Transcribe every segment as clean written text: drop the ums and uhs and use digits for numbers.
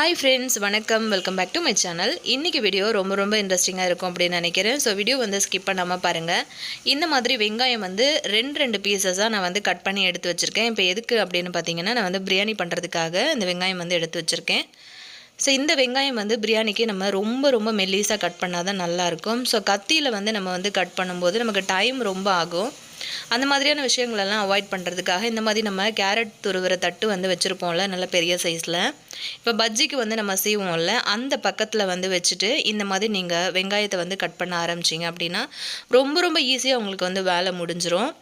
Hi friends, வணக்கம். Welcome back to my channel. இன்னைக்கு video ரொம்ப இன்ட்ரெஸ்டிங்காக இருக்கும் அப்படின்னு நினைக்கிறேன். ஸோ வீடியோ வந்து ஸ்கிப் பண்ணாமல் பாருங்கள். இந்த மாதிரி வெங்காயம் வந்து ரெண்டு பீசஸாக நான் வந்து கட் பண்ணி எடுத்து வச்சுருக்கேன். இப்போ எதுக்கு அப்படின்னு பார்த்தீங்கன்னா, நான் வந்து பிரியாணி பண்ணுறதுக்காக இந்த வெங்காயம் வந்து எடுத்து வச்சுருக்கேன். ஸோ இந்த வெங்காயம் வந்து பிரியாணிக்கு நம்ம ரொம்ப மெல்லிஸாக கட் பண்ணால் தான் நல்லாயிருக்கும். ஸோ கத்தியில் வந்து நம்ம வந்து கட் பண்ணும்போது நமக்கு டைம் ரொம்ப ஆகும். அந்த மாதிரியான விஷயங்களெல்லாம் அவாய்ட் பண்ணுறதுக்காக இந்த மாதிரி நம்ம கேரட் துருவுற தட்டு வந்து வச்சுருப்போம்ல, நல்ல பெரிய சைஸில். இப்போ பஜ்ஜிக்கு வந்து நம்ம சீவோம்ல, அந்த பக்கத்தில் வந்து வச்சுட்டு இந்த மாதிரி நீங்கள் வெங்காயத்தை வந்து கட் பண்ண ஆரம்பிச்சிங்க அப்படின்னா ரொம்ப ஈஸியாக உங்களுக்கு வந்து வேலை முடிஞ்சிரும்.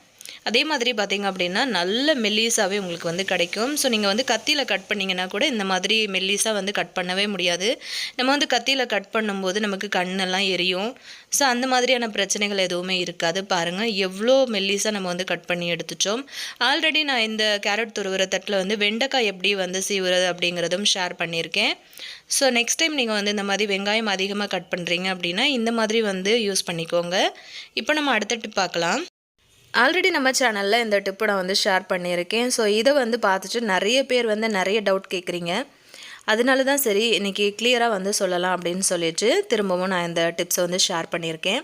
அதே மாதிரி பார்த்திங்க அப்படின்னா நல்ல மெல்லிஸாகவே உங்களுக்கு வந்து கிடைக்கும். ஸோ நீங்கள் வந்து கத்தியில் கட் பண்ணிங்கன்னா கூட இந்த மாதிரி மெல்லிஸாக வந்து கட் பண்ணவே முடியாது. நம்ம வந்து கத்தியில் கட் பண்ணும்போது நமக்கு கண்ணெல்லாம் எரியும். ஸோ அந்த மாதிரியான பிரச்சனைகள் எதுவுமே இருக்காது. பாருங்கள் எவ்வளோ மெல்லிஸாக நம்ம வந்து கட் பண்ணி எடுத்துட்டோம். ஆல்ரெடி நான் இந்த கேரட் துருவுற தட்டில் வந்து வெண்டைக்காய் எப்படி வந்து சீவுறது அப்படிங்கிறதும் ஷேர் பண்ணியிருக்கேன். ஸோ நெக்ஸ்ட் டைம் நீங்கள் வந்து இந்த மாதிரி வெங்காயம் அதிகமாக கட் பண்ணுறீங்க அப்படின்னா இந்த மாதிரி வந்து யூஸ் பண்ணிக்கோங்க. இப்போ நம்ம அடுத்த டிப் பார்க்கலாம். ஆல்ரெடி நம்ம சேனலில் இந்த டிப்பு நான் வந்து ஷேர் பண்ணியிருக்கேன். ஸோ இதை வந்து பார்த்துட்டு நிறைய பேர் வந்து நிறைய டவுட் கேட்குறீங்க. அதனால தான் சரி இன்றைக்கி கிளியராக வந்து சொல்லலாம் அப்படின்னு சொல்லிட்டு திரும்பவும் நான் இந்த டிப்ஸை வந்து ஷேர் பண்ணியிருக்கேன்.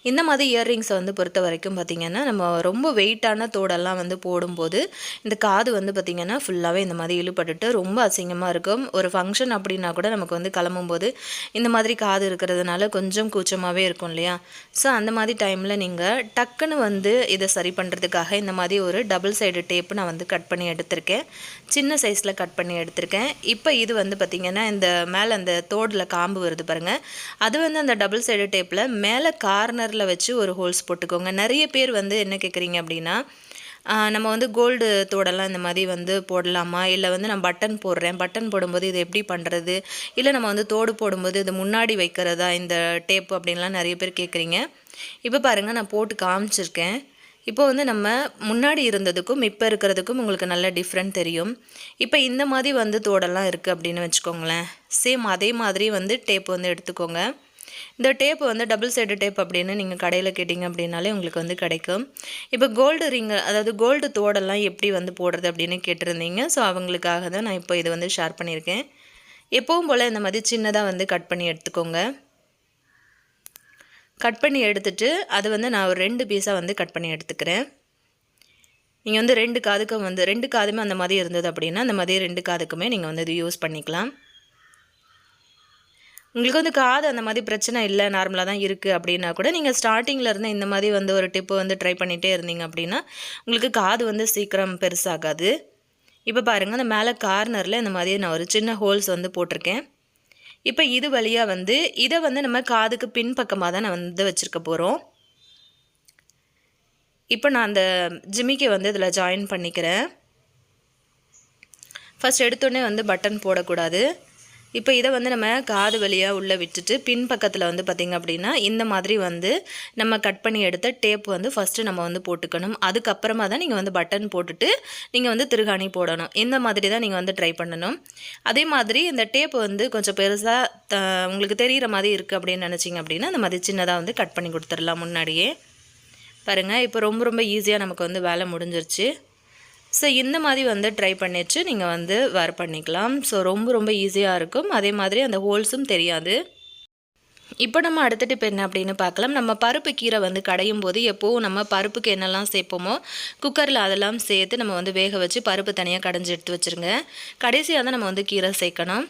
இந்த மாதிரி இயர்ரிங்ஸை வந்து பொறுத்த வரைக்கும் பார்த்திங்கன்னா, நம்ம ரொம்ப வெயிட்டான தோடெல்லாம் வந்து போடும்போது இந்த காது வந்து பார்த்திங்கன்னா ஃபுல்லாகவே இந்த மாதிரி இழுபட்டுட்டு ரொம்ப அசிங்கமாக இருக்கும். ஒரு ஃபங்க்ஷன் அப்படின்னா கூட நமக்கு வந்து கிளம்பும்போது இந்த மாதிரி காது இருக்கிறதுனால கொஞ்சம் கூச்சமாகவே இருக்கும் இல்லையா? ஸோ அந்த மாதிரி டைமில் நீங்கள் டக்குன்னு வந்து இதை சரி பண்ணுறதுக்காக இந்த மாதிரி ஒரு டபுள் சைடு டேப்பு நான் வந்து கட் பண்ணி எடுத்திருக்கேன். சின்ன சைஸில் கட் பண்ணி எடுத்திருக்கேன். இப்போ இது வந்து பார்த்திங்கன்னா இந்த மேலே அந்த தோடில் காம்பு வருது பாருங்கள், அது வந்து அந்த டபுள் சைடு டேப்பில் மேலே கார்னரில் வச்சு ஒரு ஹோல்ஸ் போட்டுக்கோங்க. நிறைய பேர் வந்து என்ன கேட்குறீங்க அப்படின்னா, நம்ம வந்து கோல்டு தோடெல்லாம் இந்த மாதிரி வந்து போடலாமா, இல்லை வந்து நான் பட்டன் போடுறேன், பட்டன் போடும்போது இது எப்படி பண்ணுறது, இல்லை நம்ம வந்து தோடு போடும்போது இது முன்னாடி வைக்கிறதா இந்த டேப்பு அப்படின்லாம் நிறைய பேர் கேட்குறீங்க. இப்போ பாருங்கள் நான் போட்டு காமிச்சிருக்கேன். இப்போ வந்து நம்ம முன்னாடி இருந்ததுக்கும் இப்போ இருக்கிறதுக்கும் உங்களுக்கு நல்ல டிஃப்ரெண்ட் தெரியும். இப்போ இந்த மாதிரி வந்து தோடெல்லாம் இருக்குது அப்படின்னு வச்சுக்கோங்களேன். சேம் அதே மாதிரி வந்து டேப் வந்து எடுத்துக்கோங்க. இந்த டேப்பு வந்து டபுள் சைடு டேப் அப்படின்னு நீங்கள் கடையில் கேட்டிங்க அப்படின்னாலே உங்களுக்கு வந்து கிடைக்கும். இப்போ கோல்டு ரிங்கு, அதாவது கோல்டு தோடெல்லாம் எப்படி வந்து போடுறது அப்படின்னு கேட்டிருந்தீங்க. ஸோ அவங்களுக்காக தான் நான் இப்போ இதை வந்து ஷேர் பண்ணியிருக்கேன். எப்பவும் போல் இந்த மாதிரி சின்னதாக வந்து கட் பண்ணி எடுத்துக்கோங்க. கட் பண்ணி எடுத்துகிட்டு அது வந்து நான் ஒரு 2 பீஸாக வந்து கட் பண்ணி எடுத்துக்கிறேன். நீங்கள் வந்து 2 காதுக்கும் வந்து 2 காதுமே அந்த மாதிரி இருந்தது அப்படின்னா அந்த மாதிரி 2 காதுக்குமே நீங்கள் வந்து இது யூஸ் பண்ணிக்கலாம். உங்களுக்கு வந்து காது அந்த மாதிரி பிரச்சனை இல்லை, நார்மலாக தான் இருக்குது அப்படின்னா கூட நீங்கள் ஸ்டார்டிங்கில் இருந்து இந்த மாதிரி வந்து ஒரு டிப்பு வந்து ட்ரை பண்ணிகிட்டே இருந்தீங்க அப்படின்னா உங்களுக்கு காது வந்து சீக்கிரம் பெருசாகாது. இப்போ பாருங்கள் அந்த மேலே கார்னரில் இந்த மாதிரி நான் ஒரு சின்ன ஹோல்ஸ் வந்து போட்டிருக்கேன். இப்போ இது வழியாக வந்து இதை வந்து நம்ம காதுக்கு பின்பக்கமாக தான் நான் வந்து வச்சுருக்க போகிறோம். இப்போ நான் அந்த ஜிமிக்கை வந்து இதில் ஜாயின் பண்ணிக்கிறேன். ஃபஸ்ட் எடுத்தோடனே வந்து பட்டன் போடக்கூடாது. இப்போ இதை வந்து நம்ம காது வழியாக உள்ளே விட்டுட்டு பின்பக்கத்தில் வந்து பார்த்திங்க அப்படின்னா இந்த மாதிரி வந்து நம்ம கட் பண்ணி எடுத்த டேப் வந்து ஃபஸ்ட்டு நம்ம வந்து போட்டுக்கணும். அதுக்கப்புறமா தான் நீங்கள் வந்து பட்டன் போட்டுட்டு நீங்கள் வந்து திருகாணி போடணும். இந்த மாதிரி தான் நீங்கள் வந்து ட்ரை பண்ணணும். அதே மாதிரி இந்த டேப் வந்து கொஞ்சம் பெருசாக உங்களுக்கு தெரிகிற மாதிரி இருக்குது அப்படின்னு நினச்சிங்க அப்படின்னா அந்த மாதிரி சின்னதாக வந்து கட் பண்ணி கொடுத்துடலாம் முன்னாடியே. பாருங்கள் இப்போ ரொம்ப ஈஸியாக நமக்கு வந்து வேலை முடிஞ்சிருச்சு. ஸோ இந்த மாதிரி வந்து ட்ரை பண்ணிச்சு நீங்கள் வந்து வேர் பண்ணிக்கலாம். ஸோ ரொம்ப ஈஸியாக இருக்கும். அதே மாதிரி அந்த ஹோல்ஸும் தெரியாது. இப்போ நம்ம அடுத்த டிப் என்ன அப்படின்னு பார்க்கலாம். நம்ம பருப்பு கீரை வந்து கடையும் போது எப்போவும் நம்ம பருப்புக்கு என்னெல்லாம் சேர்ப்போமோ குக்கரில் அதெல்லாம் சேர்த்து நம்ம வந்து வேக வச்சு பருப்பு தனியாக கடைஞ்சி எடுத்து வச்சுருங்க. கடைசியாக தான் நம்ம வந்து கீரை சேர்க்கணும்.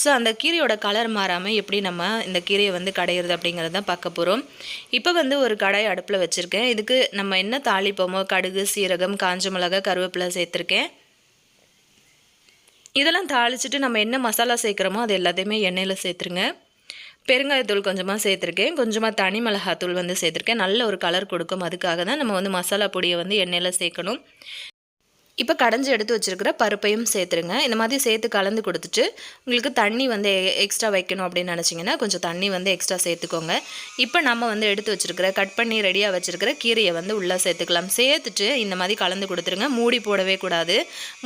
ஸோ அந்த கீரையோட கலர் மாறாமல் எப்படி நம்ம இந்த கீரையை வந்து கடையிறது அப்படிங்கிறத தான் பார்க்க போகிறோம். இப்போ வந்து ஒரு கடாய் அடுப்பில் வச்சுருக்கேன். இதுக்கு நம்ம என்ன தாளிப்போமோ கடுகு, சீரகம், காஞ்ச மிளகாய், கருவேப்பிலை சேர்த்துருக்கேன். இதெல்லாம் தாளிச்சிட்டு நம்ம என்ன மசாலா சேர்க்குறோமோ அது எல்லாத்தையுமே எண்ணெயில் சேர்த்துருங்க. பெருங்காயத்தூள் கொஞ்சமாக சேர்த்துருக்கேன். கொஞ்சமாக தனி மிளகாத்தூள் வந்து சேர்த்துருக்கேன். நல்ல ஒரு கலர் கொடுக்கும். அதுக்காக தான் நம்ம வந்து மசாலா பொடியை வந்து எண்ணெயில் சேர்க்கணும். இப்போ கடைஞ்சி எடுத்து வச்சுருக்கிற பருப்பையும் சேர்த்துருங்க. இந்த மாதிரி சேர்த்து கலந்து கொடுத்துட்டு உங்களுக்கு தண்ணி வந்து எக்ஸ்ட்ரா வைக்கணும் அப்படின்னு நினச்சிங்கன்னா கொஞ்சம் தண்ணி வந்து எக்ஸ்ட்ரா சேர்த்துக்கோங்க. இப்போ நம்ம வந்து எடுத்து வச்சுருக்கிற கட் பண்ணி ரெடியாக வச்சுருக்கிற கீரையை வந்து உள்ளே சேர்த்துக்கலாம். சேர்த்துட்டு இந்த மாதிரி கலந்து கொடுத்துருங்க. மூடி போடவே கூடாது.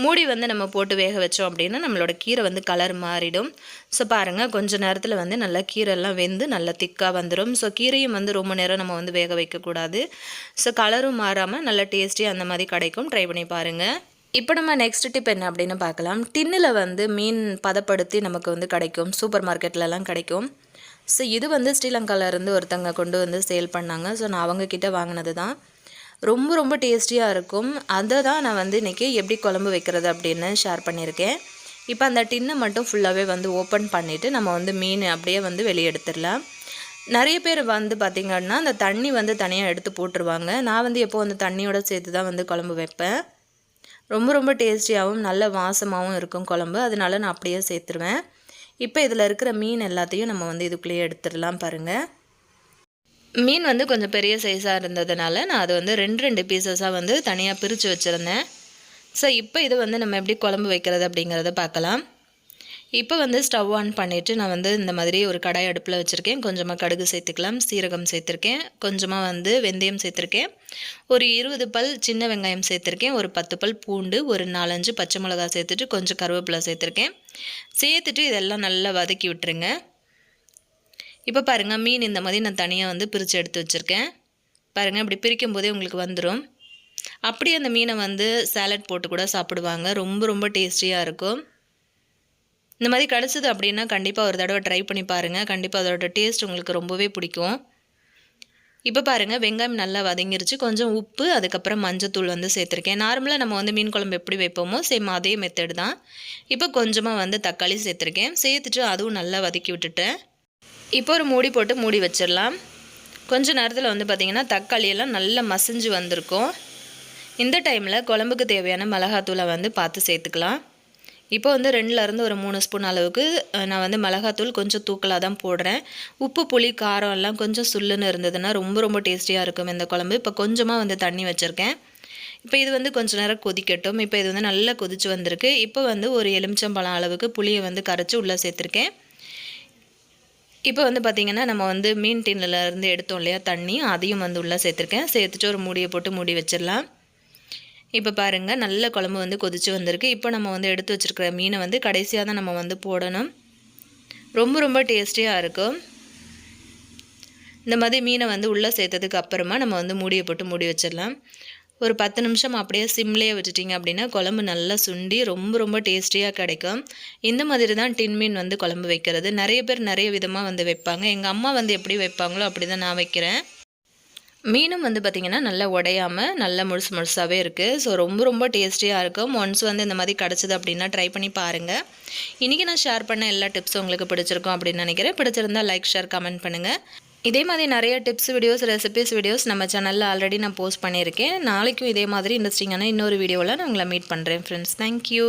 மூடி வந்து நம்ம போட்டு வேக வச்சோம் அப்படின்னா நம்மளோட கீரை வந்து கலர் மாறிடும். ஸோ பாருங்கள் கொஞ்சம் நேரத்தில் வந்து நல்லா கீரைலாம் வெந்து நல்லா திக்காக வந்துடும். ஸோ கீரையும் வந்து ரொம்ப நேரம் நம்ம வந்து வேக வைக்கக்கூடாது. ஸோ கலரும் மாறாமல் நல்லா டேஸ்டி அந்த மாதிரி கிடைக்கும். ட்ரை பண்ணி பாருங்கள். இப்போ நம்ம நெக்ஸ்ட் டிப் என்ன அப்படின்னு பார்க்கலாம். டின்னில் வந்து மீன் பதப்படுத்தி நமக்கு வந்து கிடைக்கும், சூப்பர் மார்க்கெட்லலாம் கிடைக்கும். ஸோ இது வந்து ஸ்ரீலங்காவிலேருந்து ஒருத்தங்க கொண்டு வந்து சேல் பண்ணாங்க. ஸோ நான் அவங்கக்கிட்ட வாங்கினது தான். ரொம்ப ரொம்ப டேஸ்டியாக இருக்கும். அதை தான் நான் வந்து இன்றைக்கி எப்படி குழம்பு வைக்கிறது அப்படின்னு ஷேர் பண்ணியிருக்கேன். இப்போ அந்த டின்னை மட்டும் ஃபுல்லாகவே வந்து ஓப்பன் பண்ணிவிட்டு நம்ம வந்து மீன் அப்படியே வந்து வெளியே எடுத்துடலாம். நிறைய பேர் வந்து பார்த்திங்கன்னா அந்த தண்ணி வந்து தனியாக எடுத்து போட்டுருவாங்க. நான் வந்து எப்போது அந்த தண்ணியோடு சேர்த்து தான் வந்து குழம்பு வைப்பேன். ரொம்ப ரொம்ப டேஸ்டியாகவும் நல்ல வாசமாகவும் இருக்கும் குழம்பு. அதனால நான் அப்படியே சேர்த்துருவேன். இப்போ இதில் இருக்கிற மீன் எல்லாத்தையும் நம்ம வந்து இதுக்குள்ளேயே எடுத்துடலாம் பாருங்கள். மீன் வந்து கொஞ்சம் பெரிய சைஸாக இருந்ததுனால நான் அது வந்து 2 பீசஸாக வந்து தனியாக பிரித்து வச்சுருந்தேன். ஸோ இப்போ இது வந்து நம்ம எப்படி குழம்பு வைக்கிறது அப்படிங்கிறத பார்க்கலாம். இப்போ வந்து ஸ்டவ் ஆன் பண்ணிவிட்டு நான் வந்து இந்த மாதிரி ஒரு கடாய் அடுப்பில் வச்சுருக்கேன். கொஞ்சமாக கடுகு சேர்த்துக்கலாம், சீரகம் சேர்த்துருக்கேன், கொஞ்சமாக வந்து வெந்தயம் சேர்த்துருக்கேன், ஒரு 20 பல் சின்ன வெங்காயம் சேர்த்துருக்கேன், ஒரு 10 பல் பூண்டு, ஒரு 4-5 பச்சை மிளகா சேர்த்துட்டு கொஞ்சம் கருவேப்பிலை சேர்த்துருக்கேன். சேர்த்துட்டு இதெல்லாம் நல்லா வதக்கி விட்டுருங்க. இப்போ பாருங்கள், மீன் இந்த மாதிரி நான் தனியாக வந்து பிரித்து எடுத்து வச்சுருக்கேன். பாருங்கள், இப்படி பிரிக்கும் போதே உங்களுக்கு வந்துடும். அப்படியே அந்த மீனை வந்து சாலட் போட்டு கூட சாப்பிடுவாங்க. ரொம்ப ரொம்ப டேஸ்டியாக இருக்கும். இந்த மாதிரி கிடச்சிது அப்படின்னா கண்டிப்பாக ஒரு தடவை ட்ரை பண்ணி பாருங்கள். கண்டிப்பாக அதோட டேஸ்ட் உங்களுக்கு ரொம்பவே பிடிக்கும். இப்போ பாருங்கள், வெங்காயம் நல்லா வதங்கிருச்சு. கொஞ்சம் உப்பு, அதுக்கப்புறம் மஞ்சத்தூள் வந்து சேர்த்துருக்கேன். நார்மலாக நம்ம வந்து மீன் குழம்பு எப்படி வைப்போமோ சேம் அதே மெத்தட் தான். இப்போ கொஞ்சமாக வந்து தக்காளி சேர்த்துருக்கேன். சேர்த்துட்டு அதுவும் நல்லா வதக்கி விட்டுட்டேன். இப்போ ஒரு மூடி போட்டு மூடி வச்சிடலாம். கொஞ்சம் நேரத்தில் வந்து பார்த்திங்கன்னா தக்காளியெல்லாம் நல்லா மசிஞ்சு வந்திருக்கும். இந்த டைமில் குழம்புக்கு தேவையான மிளகாத்தூளை வந்து பார்த்து சேர்த்துக்கலாம். இப்போ வந்து 2லேருந்து ஒரு 3 ஸ்பூன் அளவுக்கு நான் வந்து மிளகாத்தூள் கொஞ்சம் தூக்கலாக தான் போடுறேன். உப்பு, புளி, காரம் எல்லாம் கொஞ்சம் சுல்லுன்னு இருந்ததுன்னா ரொம்ப ரொம்ப டேஸ்டியாக இருக்கும் இந்த குழம்பு. இப்போ கொஞ்சமாக வந்து தண்ணி வச்சுருக்கேன். இப்போ இது வந்து கொஞ்சம் நேரம் கொதிக்கட்டும். இப்போ இது வந்து நல்லா கொதிச்சு வந்திருக்கு. இப்போ வந்து ஒரு எலுமிச்சம்பழம் அளவுக்கு புளியை வந்து கரைச்சி உள்ளே சேர்த்துருக்கேன். இப்போ வந்து பார்த்திங்கன்னா நம்ம வந்து மீன் டின்னிலேருந்து எடுத்தோம் இல்லையா தண்ணி, அதையும் வந்து உள்ளே சேர்த்துருக்கேன். சேர்த்துட்டு ஒரு மூடியை போட்டு மூடி வச்சிடலாம். இப்போ பாருங்கள், நல்ல குழம்பு வந்து கொதிச்சு வந்திருக்கு. இப்போ நம்ம வந்து எடுத்து வச்சுருக்கிற மீனை வந்து கடைசியாக தான் நம்ம வந்து போடணும். ரொம்ப ரொம்ப டேஸ்டியாக இருக்கும். இந்த மாதிரி மீனை வந்து உள்ளே சேர்த்ததுக்கு அப்புறமா நம்ம வந்து மூடியை போட்டு மூடி வச்சிடலாம். ஒரு 10 நிமிஷம் அப்படியே சிம்லேயே வச்சுட்டிங்க அப்படின்னா குழம்பு நல்லா சுண்டி ரொம்ப ரொம்ப டேஸ்டியாக கிடைக்கும். இந்த மாதிரி தான் டின் மீன் வந்து குழம்பு வைக்கிறது. நிறைய பேர் நிறைய விதமாக வந்து வைப்பாங்க. எங்கள் அம்மா வந்து எப்படி வைப்பாங்களோ அப்படி தான் நான் வைக்கிறேன். மீனும் வந்து பார்த்திங்கன்னா நல்லா உடையாமல் நல்லா முழுசு முழுசாகவே இருக்குது. ஸோ ரொம்ப ரொம்ப டேஸ்டியாக இருக்கும். ஒன்ஸ் வந்து இந்த மாதிரி கிடச்சிது அப்படின்னா ட்ரை பண்ணி பாருங்கள். இன்றைக்கி நான் ஷேர் பண்ண எல்லா டிப்ஸும் உங்களுக்கு பிடிச்சிருக்கும் அப்படின்னு நினைக்கிறேன். பிடிச்சிருந்தால் லைக், ஷேர், கமெண்ட் பண்ணுங்கள். இதே மாதிரி நிறைய டிப்ஸ் வீடியோஸ், ரெசிபிஸ் வீடியோஸ் நம்ம சேனலில் ஆல்ரெடி நான் போஸ்ட் பண்ணியிருக்கேன். நாளைக்கும் இதே மாதிரி இன்ட்ரெஸ்டிங்கான இன்னொரு வீடியோவில் நான் உங்களை மீட் பண்ணுறேன் ஃப்ரெண்ட்ஸ். தேங்க்யூ.